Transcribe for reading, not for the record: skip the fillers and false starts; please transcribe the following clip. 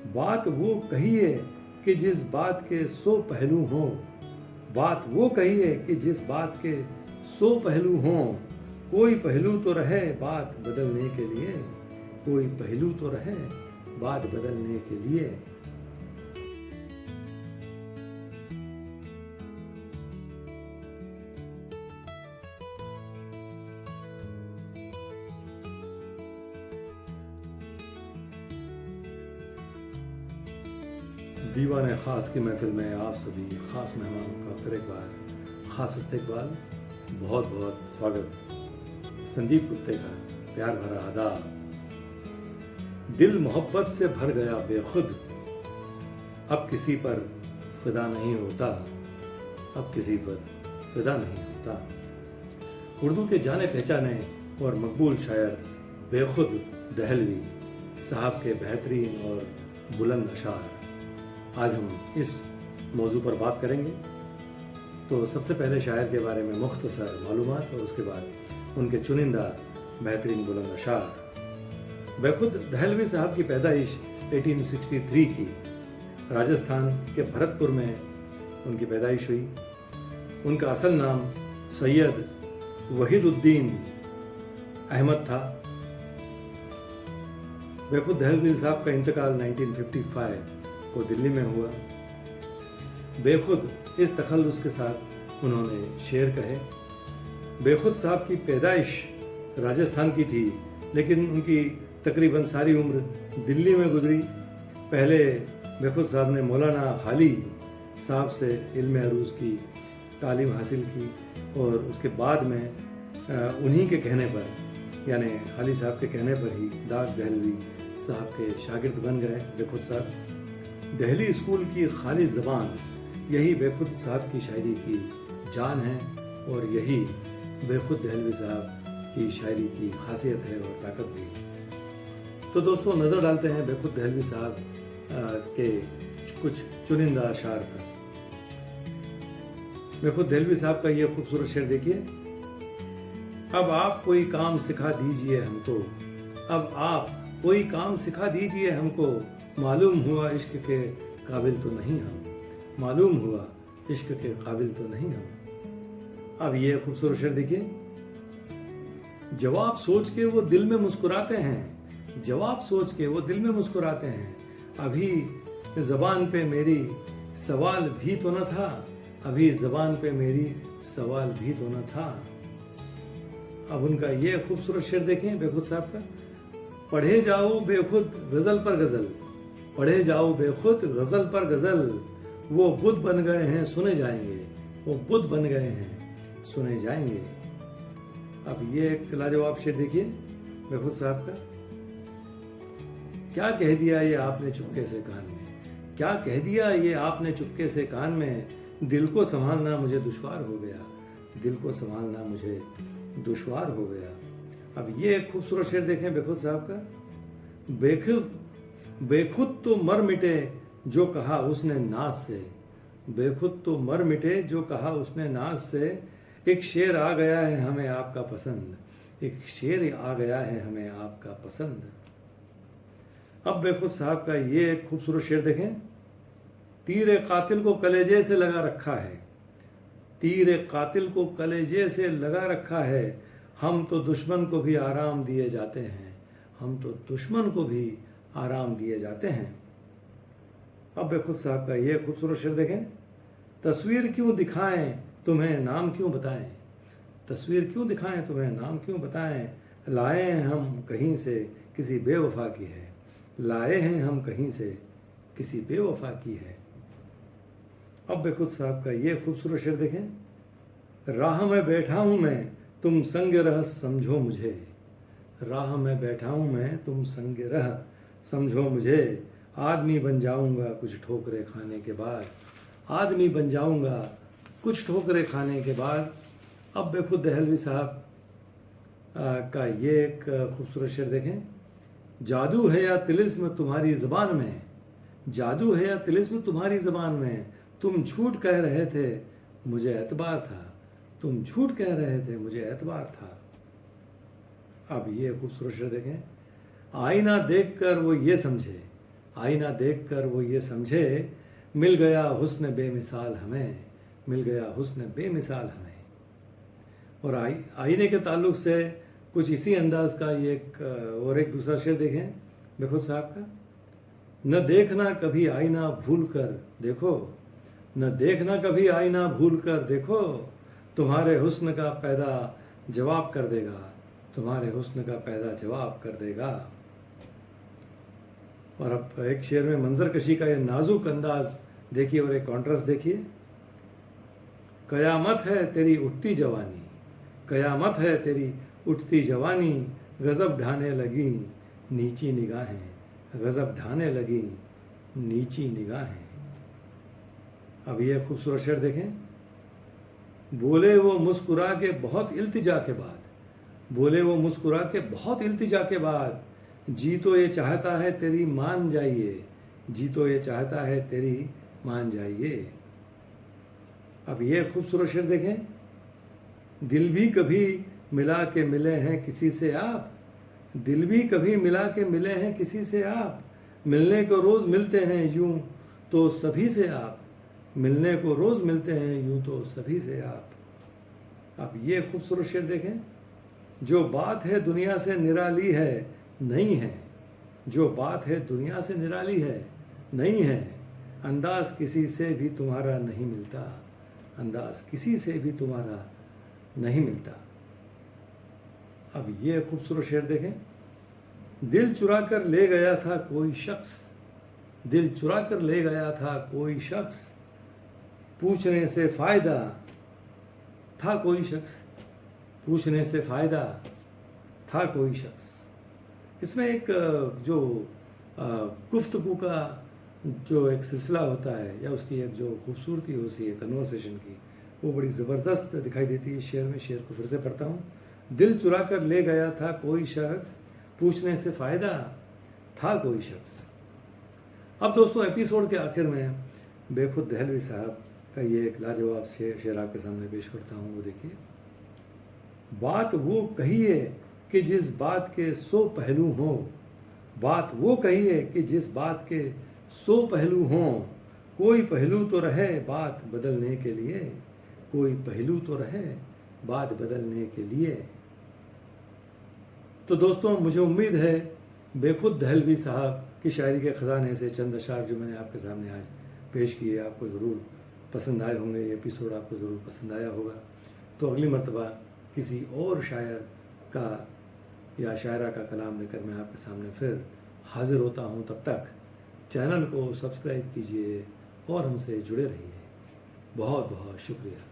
बात वो कहिए कि जिस बात के 100 पहलू हों। बात वो कहिए कि जिस बात के 100 पहलू हों। कोई पहलू तो रहे बात बदलने के लिए। कोई पहलू तो रहे बात बदलने के लिए। दीवाने ख़ास की महफिल में आप सभी ख़ास मेहमानों का फिर एक बार ख़ास इस्तकबाल, बहुत बहुत स्वागत। संदीप गुप्ते का प्यार भरा आदाब। दिल मोहब्बत से भर गया बेखुद, अब किसी पर फिदा नहीं होता। अब किसी पर फिदा नहीं होता। उर्दू के जाने पहचाने और मकबूल शायर बेखुद दहलवी साहब के बेहतरीन और बुलंद अशार आज हम इस मौजू पर बात करेंगे। तो सबसे पहले शायर के बारे में मुख्तसर मालूमात और उसके बाद उनके चुनिंदा बेहतरीन बुलंद अशार। बेखुद दहलवी साहब की पैदाइश 1863 की राजस्थान के भरतपुर में उनकी पैदाइश हुई। उनका असल नाम सैयद वहीदुद्दीन अहमद था। बेखुद दहलवी साहब का इंतकाल 1955 को दिल्ली में हुआ। बेखुद इस तखल्लुस के साथ उन्होंने शेर कहे। बेखुद साहब की पैदाइश राजस्थान की थी, लेकिन उनकी तकरीबन सारी उम्र दिल्ली में गुजरी। पहले बेखुद साहब ने मौलाना हाली साहब से इल्म अरूज की तालीम हासिल की और उसके बाद में उन्हीं के कहने पर, यानी हाली साहब के कहने पर ही दाग दहलवी साहब के शागिर्द बन गए बेखुद साहब। दिल्ली स्कूल की खालिस ज़बान, यही बेखुद साहब की शायरी की जान है और यही बेखुद दहलवी साहब की शायरी की खासियत है और ताकत भी। तो दोस्तों, नज़र डालते हैं बेखुद दहलवी साहब के कुछ चुनिंदा अशार पर। बेखुद दहलवी साहब का ये खूबसूरत शेर देखिए। अब आप कोई काम सिखा दीजिए हमको। अब आप कोई काम सिखा दीजिए हमको। मालूम हुआ इश्क के काबिल तो नहीं हम। मालूम हुआ इश्क के काबिल तो नहीं हम। अब ये खूबसूरत शेर देखिए। जवाब सोच के वो दिल में मुस्कुराते हैं। जवाब सोच के वो दिल में मुस्कुराते हैं। अभी ज़बान पे मेरी सवाल भी तो न था। अभी ज़बान पे मेरी सवाल भी तो न था। अब उनका ये खूबसूरत शेर देखें बेखुद साहब का। पढ़े जाओ बेखुद गज़ल पर गज़ल। पढ़े जाओ बेखुद गज़ल पर गज़ल। वो बुद्ध बन गए हैं सुने जाएंगे। वो बुद्ध बन गए हैं सुने जाएंगे। अब ये एक लाजवाब शेर देखिए बेखुद साहब का। क्या कह दिया ये आपने चुपके से कान में। क्या कह दिया ये आपने चुपके से कान में। दिल को संभालना मुझे दुश्वार हो गया। दिल को संभालना मुझे दुश्वार हो गया। अब ये एक खूबसूरत शेर देखें बेखुद साहब का। बेखुद तो मर मिटे जो कहा उसने नाज से। बेखुद तो मर मिटे जो कहा उसने नाज से। एक शेर आ गया है हमें आपका पसंद। एक शेर आ गया है हमें आपका पसंद। अब बेखुद साहब का ये एक खूबसूरत शेर देखें। तीर कातिल को कलेजे से लगा रखा है। तीर कातिल को कलेजे से लगा रखा है। हम तो दुश्मन को भी आराम दिए जाते हैं। हम तो दुश्मन को भी आराम दिए जाते हैं। अब बेखुद साहब का ये खूबसूरत शेर देखें। तस्वीर क्यों दिखाएं तुम्हें नाम क्यों बताएं। तस्वीर क्यों दिखाएं तुम्हें नाम क्यों बताएं। लाए हैं हम कहीं से किसी बेवफा की है। लाए हैं हम कहीं से किसी बेवफा की है। अब बेखुद साहब का ये खूबसूरत शेर देखें। राह में बैठा हूँ मैं तुम संग रह समझो मुझे। राह में बैठा हूँ मैं तुम संग रह समझो मुझे। आदमी बन जाऊंगा कुछ ठोकरे खाने के बाद। आदमी बन जाऊंगा कुछ ठोकरे खाने के बाद। अब बेखुद दहलवी साहब का ये एक खूबसूरत शेर देखें। जादू है या तिलिस्म तुम्हारी ज़बान में। जादू है या तिलिस्म तुम्हारी ज़बान में। तुम झूठ कह रहे थे मुझे एतबार था। तुम झूठ कह रहे थे मुझे एतबार था। अब ये खूबसूरत शेर देखें। आईना देखकर वो ये समझे। आईना देखकर वो ये समझे, मिल गया हुस्न बेमिसाल हमें, मिल गया हुस्न बेमिसाल हमें। और आईने के ताल्लुक से कुछ इसी अंदाज का ये एक दूसरा शेर देखें बेखुद साहब का। न देखना कभी आईना भूल कर देखो, न देखना कभी आईना भूल कर देखो, तुम्हारे हुस्न का पैदा जवाब कर देगा, तुम्हारे हुस्न का पैदा जवाब कर देगा। और अब एक शेर में मंजर कशी का ये नाजुक अंदाज देखिए और एक कॉन्ट्रास्ट देखिए। कयामत है तेरी उठती जवानी, कयामत है तेरी उठती जवानी, गजब ढाने लगी नीची निगाहें, गजब ढाने लगी नीची निगाहें। अब ये खूबसूरत शेर देखें। बोले वो मुस्कुरा के बहुत इल्तिजा के बाद, बोले वो मुस्कुरा के बहुत इल्तिजा के बाद, जी तो ये चाहता है तेरी मान जाइए, जी तो ये चाहता है तेरी मान जाइए। अब ये खूबसूरत शेर देखें। दिल भी कभी मिला के मिले हैं किसी से आप, दिल भी कभी मिला के मिले हैं किसी से आप, मिलने को रोज़ मिलते हैं यूं तो सभी से आप, मिलने को रोज़ मिलते हैं यूं तो सभी से आप। अब ये खूबसूरत शेर देखें। जो बात है दुनिया से निराली है नहीं है, जो बात है दुनिया से निराली है नहीं है, अंदाज किसी से भी तुम्हारा नहीं मिलता, अंदाज किसी से भी तुम्हारा नहीं मिलता। अब ये खूबसूरत शेर देखें। दिल चुरा कर ले गया था कोई शख्स, दिल चुरा कर ले गया था कोई शख्स, पूछने से फायदा था कोई शख्स, पूछने से फायदा था कोई शख्स। इसमें एक जो गुफ्तगू का जो एक सिलसिला होता है या उसकी एक जो खूबसूरती होती है कन्वर्सेशन की, वो बड़ी ज़बरदस्त दिखाई देती है शेर में। शेर को फिर से पढ़ता हूँ। दिल चुरा कर ले गया था कोई शख्स, पूछने से फ़ायदा था कोई शख्स। अब दोस्तों एपिसोड के आखिर में बेखुद दहलवी साहब का ये एक लाजवाब शेर आपके सामने पेश करता हूँ। वो देखिए। बात वो कहिए कि जिस बात के 100 पहलू हों, बात वो कहिए कि जिस बात के 100 पहलू हों, कोई पहलू तो रहे बात बदलने के लिए, कोई पहलू तो रहे बात बदलने के लिए। तो दोस्तों मुझे उम्मीद है बेखुद दहलवी साहब की शायरी के ख़जाने से चंद अशार जो मैंने आपके सामने आज पेश किए आपको ज़रूर पसंद आए होंगे, ये एपिसोड आपको ज़रूर पसंद आया होगा। तो अगली मर्तबा किसी और शायर का या शायरा का कलाम लेकर मैं आपके सामने फिर हाज़िर होता हूँ। तब तक चैनल को सब्सक्राइब कीजिए और हमसे जुड़े रहिए। बहुत बहुत शुक्रिया।